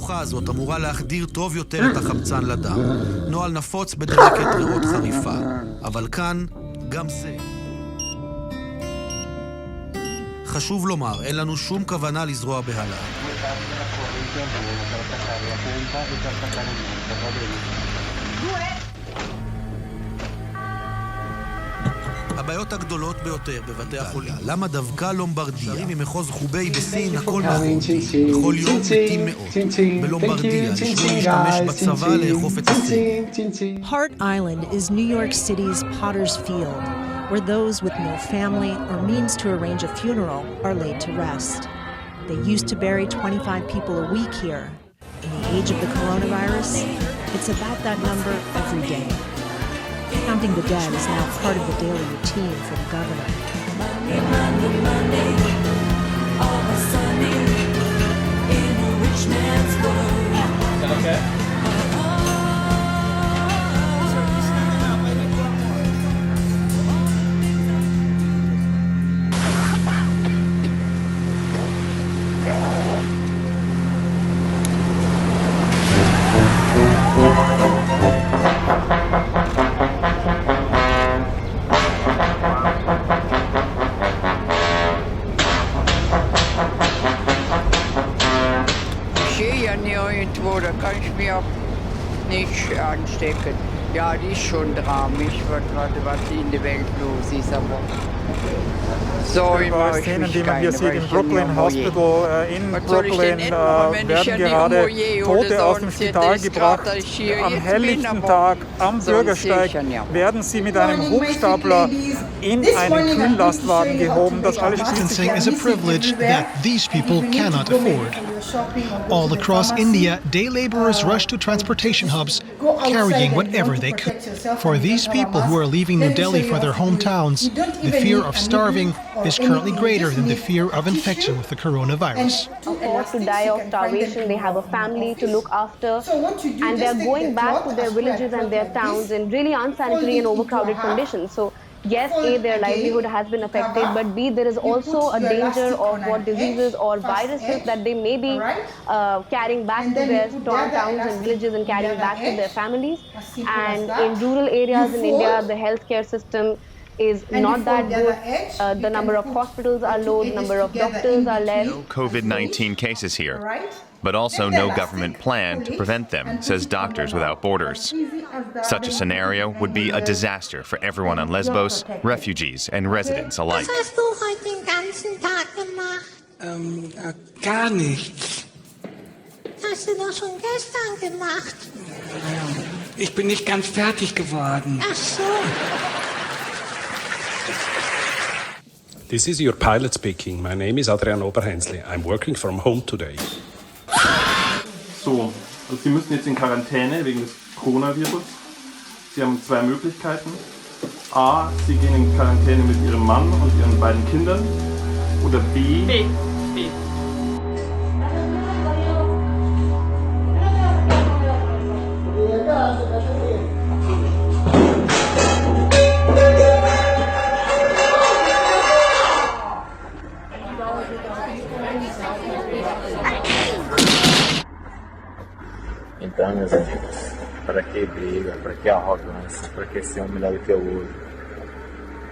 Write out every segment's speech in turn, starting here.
התהלוכה הזאת אמורה להחדיר טוב יותר את החמצן לדם. נועל נפוץ בדלקת ריאות חריפה. אבל כאן, גם זה. חשוב לומר, אין לנו שום כוונה לזרוע בהלה. הבעיות הגדולות ביותר בבתי החולים. למה דווקא לומברדיה? שרים ממחוז חובי בסין, הכל נכון. בכל יום מתים מאות. בלומברדיה, לשמור להשתמש בצבא לאכוף את הסין. Hart Island is New York City's Potter's Field, where those with no family or means to arrange a funeral are laid to rest. They used to bury 25 people a week here. In the age of the coronavirus, it's about that number every day. Counting the dead is now part of the daily routine for the governor. Monday, all of a sudden, in a rich man's world. Is that okay? Da kann ich mir auch nicht anstecken. Ja, die ist schon dramatisch, was in der Welt los ist. Aber so immer ich Szenen, mich die man hier sieht im Brooklyn Hospital in Brooklyn, werden gerade Tote aus dem Spital gebracht. Am helllichten Tag am Bürgersteig werden sie mit einem Hochstapler in einen Kühllastwagen gehoben. Das alles Distancing is a privilege that these people cannot afford. All across India, day laborers rush to transportation hubs, carrying whatever they could. For these people who are leaving New Delhi for their hometowns, the fear of starving is currently greater than the fear of infection with the coronavirus. Not to die of starvation, they have a family to look after, and they're going back to their villages and their towns in really unsanitary and overcrowded conditions. So yes, A, their livelihood has been affected, but B, there is also a danger of what diseases or viruses that they may be carrying back to their towns and villages and carrying back to their families. And in rural areas in India, the healthcare system is not that good. The number of hospitals are low, the number of doctors are less. No COVID-19 cases here, but also no government plan to prevent them, says Doctors Without Borders. Such a scenario would be a disaster for everyone on Lesbos, refugees and residents alike. Was hast du heute den ganzen Tag gemacht? Gar nichts. Hast du doch schon gestern gemacht. Ich bin nicht ganz fertig geworden. Ach so. This is your pilot speaking. My name is Adrian Oberhensli. I'm working from home today. So, also Sie müssen jetzt in Quarantäne wegen des Coronavirus. Sie haben zwei Möglichkeiten. A, Sie gehen in Quarantäne mit Ihrem Mann und Ihren beiden Kindern. Oder B. Então, meus amigos, para que briga, para que arrogância, para que ser um melhor do que o outro?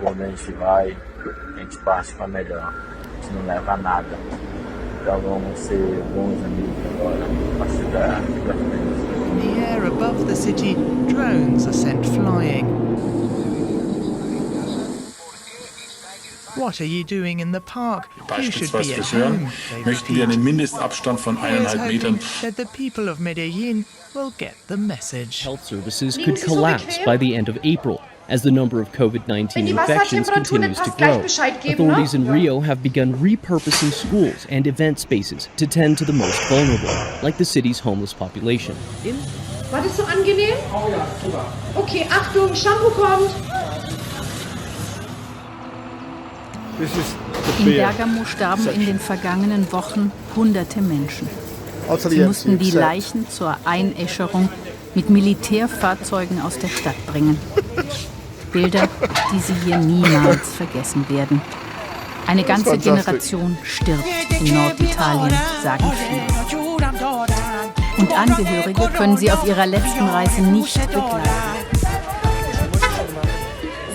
Quando a gente vai, a gente parte para melhor, a gente não leva nada. Então vamos ser bons amigos agora, para chegar aqui para frente. In the air above the city, drones are sent flying. What are you doing in the park? You should be at home, they möchten wir einen Mindestabstand von 1,5 Metern. That the people of Medellin will get the message. Health services could collapse by the end of April as the number of COVID-19 infections continues to grow. Authorities in Rio have begun repurposing schools and event spaces to tend to the most vulnerable, like the city's homeless population. War das so angenehm? Oh ja, super. Okay, Achtung, Shampoo kommt! In Bergamo starben in den vergangenen Wochen hunderte Menschen. Sie mussten die Leichen zur Einäscherung mit Militärfahrzeugen aus der Stadt bringen. Bilder, die sie hier niemals vergessen werden. Eine ganze Generation stirbt in Norditalien, sagen viele. Angehörige können sie auf ihrer letzten Reise nicht begleiten.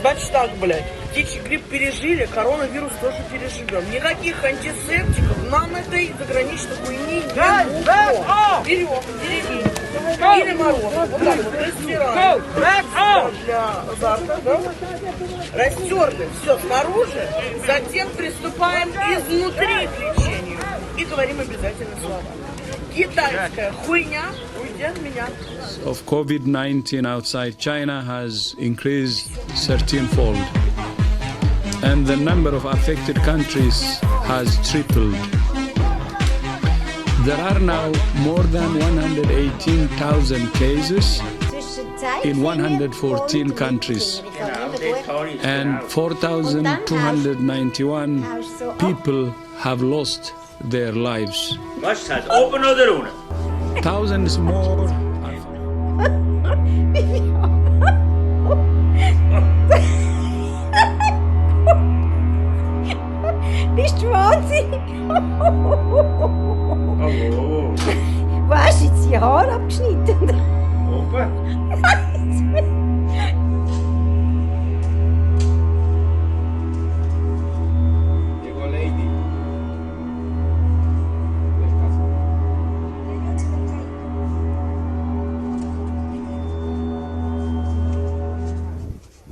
Значит так, блядь, птичий грипп пережили, коронавирус тоже переживем. Никаких антисептиков, нам этой заграничной хуйни не нужно. Берем деревень или мороз, вот так вот растираем для азарта, да? Растерли все снаружи, затем приступаем изнутри к лечению и говорим обязательно слова. Китайская хуйня уйди от меня. Of COVID-19 outside China has increased 13-fold, and the number of affected countries has tripled. There are now more than 118,000 cases in 114 countries, and 4,291 people have lost their lives. Thousands more. Bist du wahnsinnig? Wo hast du jetzt die Haare abgeschnitten? Opa.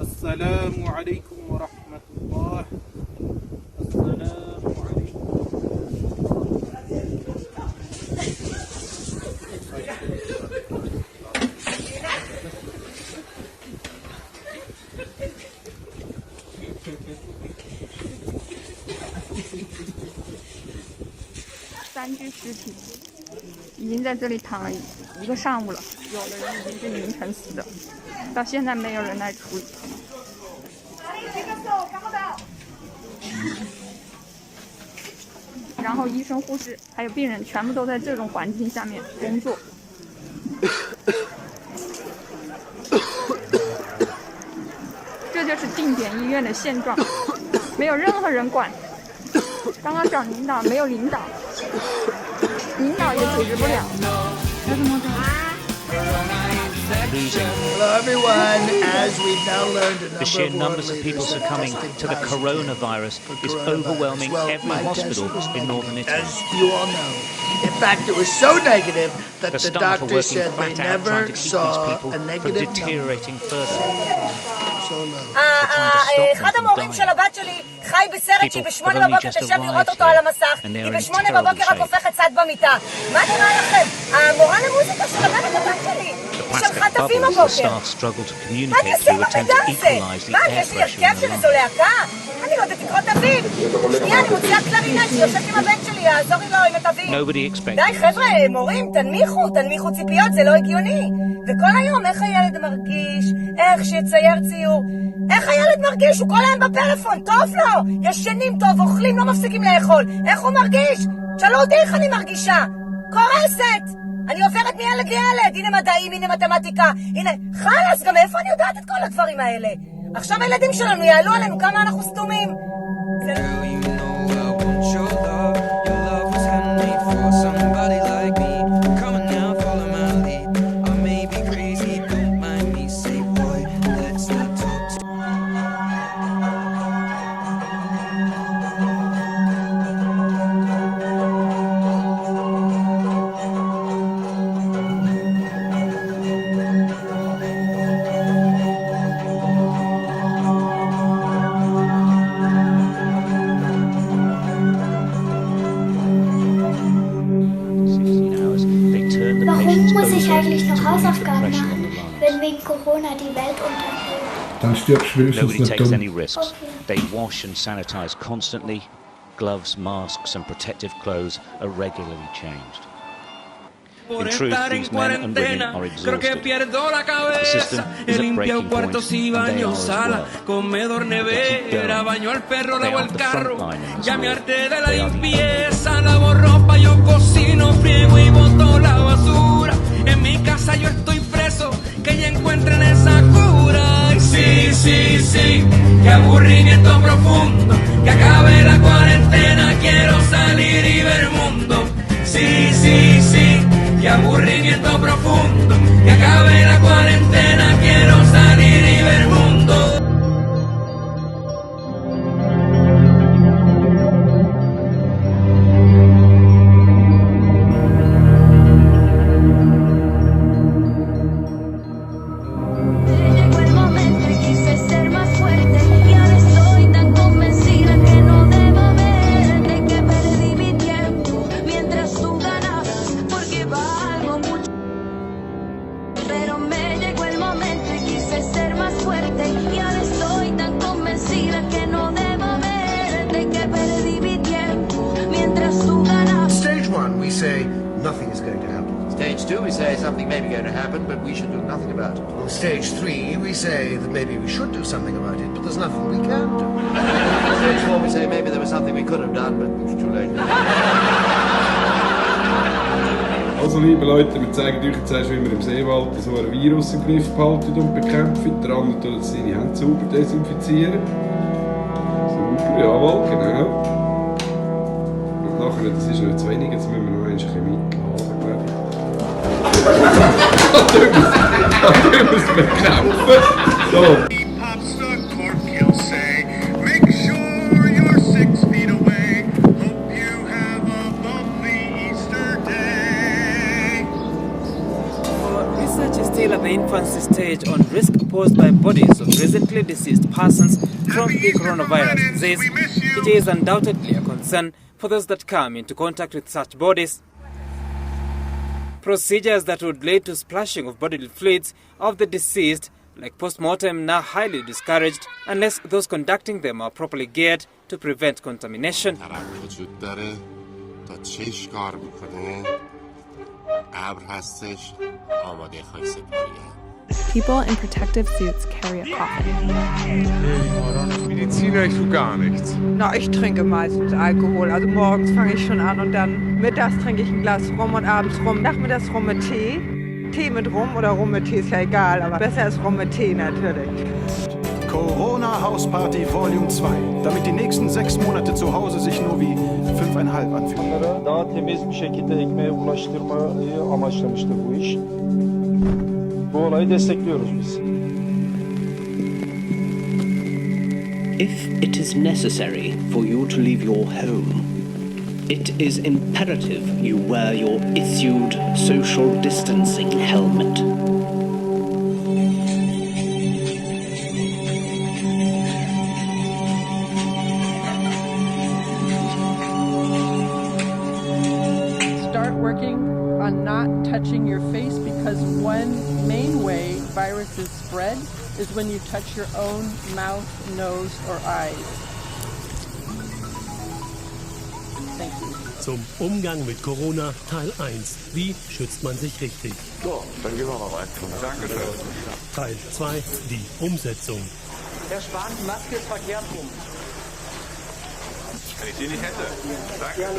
Assalamu alaikum wa rahmatullah. Assalamu alaikum.3具尸体已经在这里躺了1个上午了，有的人已经是凌晨死的，到现在没有人来处理。然后医生、护士还有病人全部都在这种环境下面工作。这就是定点医院的现状，没有任何人管。刚刚找领导，没有领导，领导也组织不了。要怎么整？ Hello everyone, as we've now learned The sheer numbers of people succumbing to the coronavirus is overwhelming every hospital in northern Italy. As you all know. In fact, it was so negative that the doctor said they never saw a negative deteriorating further. אחד המורים של הבת שלי חי בסרט שהיא ב8 בבוקר תשב לראות אותו על המסך, היא ב8 בבוקר רק הופכת צד במיטה. מה נראה לכם? המורה למוזיקה של הבנת הבת שלי שלחה תווים הבוקר. מה אני אעשה עם המידע הזה? מה, יש לי הרכב של איזו להקה? אני לא יודעת לקרוא תווים. שנייה, אני מוציאה קלרינט שיושבת עם הבן שלי, יעזור לי לו עם התווים. די חבר'ה, מורים, תנמיכו ציפיות, זה לא הגיוני. וכל היום איך הילד מרגיש, איך שיצייר ציור, איך הילד מרגיש, הוא כל היום בפלאפון, טוב לו, ישנים טוב, אוכלים, לא מפסיקים לאכול, איך הוא מרגיש? שאלו אותי איך אני מרגישה, קורסת, אני עוברת מילד לילד, הנה מדעים, הנה מתמטיקה, הנה, חלס, גם איפה אני יודעת את כל הדברים האלה? עכשיו הילדים שלנו יעלו עלינו כמה אנחנו סתומים. Nobody takes any risks. They wash and sanitize constantly. Gloves, masks and protective clothes are regularly changed. In truth, these men and women are exhausted. The system is at breaking point, and they are as well. They keep going. They are the frontline in this war. They are the Sí, sí, qué aburrimiento profundo, que acabe la cuarentena, quiero salir y ver el mundo. Sí, sí, sí, qué aburrimiento profundo, que acabe la cuarentena, quiero salir y ver mundo. Stage 3, we say that maybe we should do something about it, but there's nothing we can do. Stage 4, we say maybe there was something we could have done, but it's too late. Also, liebe Leute, wir zeigen euch jetzt erst, wie man im Seewald so ein Virus im Griff behalten und bekämpft. Der andere tut seine Hände sauber desinfizieren. Super, jawohl, genau. Und nachher, das ist noch zu wenig, jetzt müssen wir noch ein bisschen mitladen, glaube ich. Research is still at the infancy stage on risk posed by bodies of recently deceased persons from the coronavirus disease. It is undoubtedly a concern for those that come into contact with such bodies. Procedures that would lead to splashing of bodily fluids of the deceased, like post-mortem, are highly discouraged unless those conducting them are properly geared to prevent contamination. People in protective suits carry a coffin. Mediziner, ich tue gar nichts. Na, ich trinke meistens Alkohol. Also morgens fange ich schon an und dann mittags trinke ich ein Glas Rum und abends Rum. Nachmittags Rum mit Tee. Tee mit Rum oder Rum mit Tee ist ja egal, aber besser ist Rum mit Tee natürlich. Corona Hausparty Volume 2. Damit die nächsten 6 Monate zu Hause sich nur wie 5,5 anfühlen. Daha temiz bir şekilde ekmeğe ulaştırmayı amaçlamıştır bu iş. Bu olayı destekliyoruz biz. If it is necessary for you to leave your home, it is imperative you wear your issued social distancing helmet. Start working on not touching your face, because one main way viruses spread is when you touch your own mouth, nose or eyes. Thank you. Zum Umgang mit Corona Teil 1. Wie schützt man sich richtig? So, dann gehen wir mal weiter. Dankeschön. Teil 2. Die Umsetzung. Herr Spahn, die Maske ist verkehrt rum. Wenn ich die nicht hätte. Danke.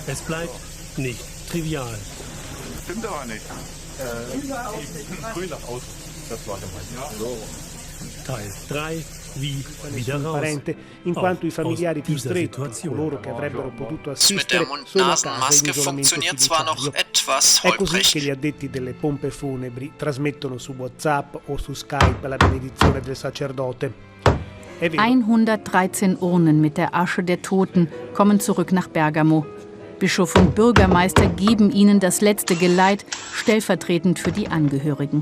Es bleibt nicht trivial. Stimmt aber nicht. Früh nach außen. Das war gemeint. Ja. So. Teil 3. Wie wieder raus. In quanto i familiari più stretti, coloro che avrebbero potuto assistere, sono a casa in isolamento fiduciario. È così che gli addetti delle pompe funebri trasmettono su WhatsApp o su Skype la benedizione del sacerdote. 113 Urnen mit der Asche der Toten kommen zurück nach Bergamo. Bischof und Bürgermeister geben ihnen das letzte Geleit, stellvertretend für die Angehörigen.